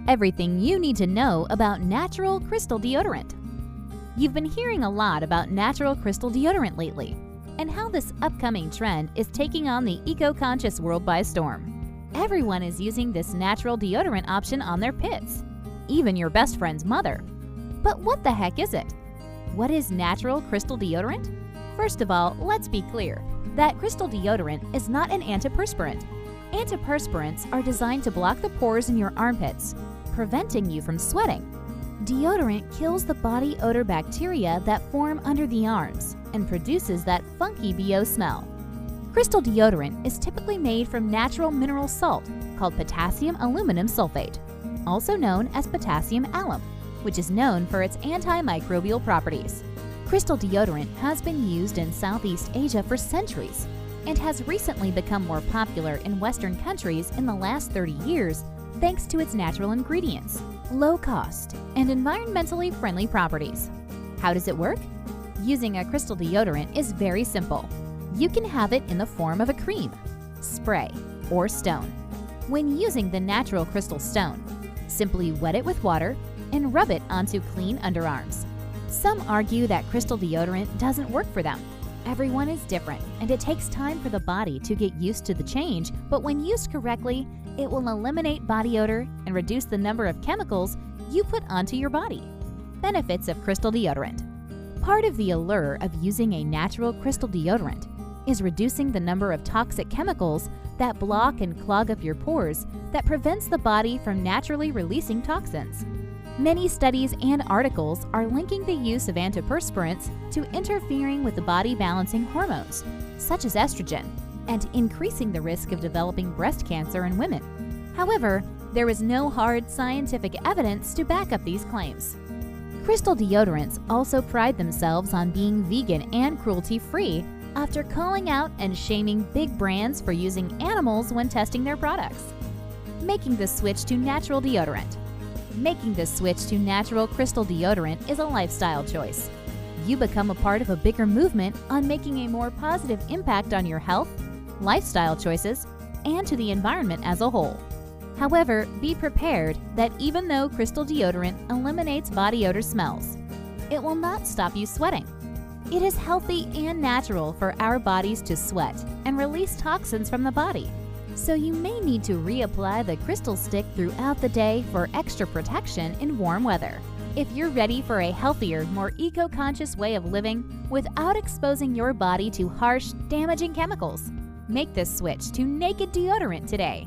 Everything you need to know about natural crystal deodorant. You've been hearing a lot about natural crystal deodorant lately, and how this upcoming trend is taking on the eco-conscious world by storm. Everyone is using this natural deodorant option on their pits, even your best friend's mother. But what the heck is it? What is natural crystal deodorant? First of all, let's be clear that crystal deodorant is not an antiperspirant. Antiperspirants are designed to block the pores in your armpits, preventing you from sweating. Deodorant kills the body odor bacteria that form under the arms and produces that funky BO smell. Crystal deodorant is typically made from natural mineral salt called potassium aluminum sulfate, also known as potassium alum, which is known for its antimicrobial properties. Crystal deodorant has been used in Southeast Asia for centuries and has recently become more popular in Western countries in the last 30 years thanks to its natural ingredients, low cost, and environmentally friendly properties. How does it work? Using a crystal deodorant is very simple. You can have it in the form of a cream, spray, or stone. When using the natural crystal stone, simply wet it with water and rub it onto clean underarms. Some argue that crystal deodorant doesn't work for them. Everyone is different, and it takes time for the body to get used to the change, but when used correctly, it will eliminate body odor and reduce the number of chemicals you put onto your body. Benefits of crystal deodorant. Part of the allure of using a natural crystal deodorant is reducing the number of toxic chemicals that block and clog up your pores that prevents the body from naturally releasing toxins. Many studies and articles are linking the use of antiperspirants to interfering with the body balancing hormones, such as estrogen, and increasing the risk of developing breast cancer in women. However, there is no hard scientific evidence to back up these claims. Crystal deodorants also pride themselves on being vegan and cruelty-free after calling out and shaming big brands for using animals when testing their products. Making the switch to natural deodorant. Making the switch to natural crystal deodorant is a lifestyle choice. You become a part of a bigger movement on making a more positive impact on your health, lifestyle choices, and to the environment as a whole. However, be prepared that even though crystal deodorant eliminates body odor smells, it will not stop you sweating. It is healthy and natural for our bodies to sweat and release toxins from the body. So you may need to reapply the crystal stick throughout the day for extra protection in warm weather. If you're ready for a healthier, more eco-conscious way of living without exposing your body to harsh, damaging chemicals, make this switch to naked deodorant today.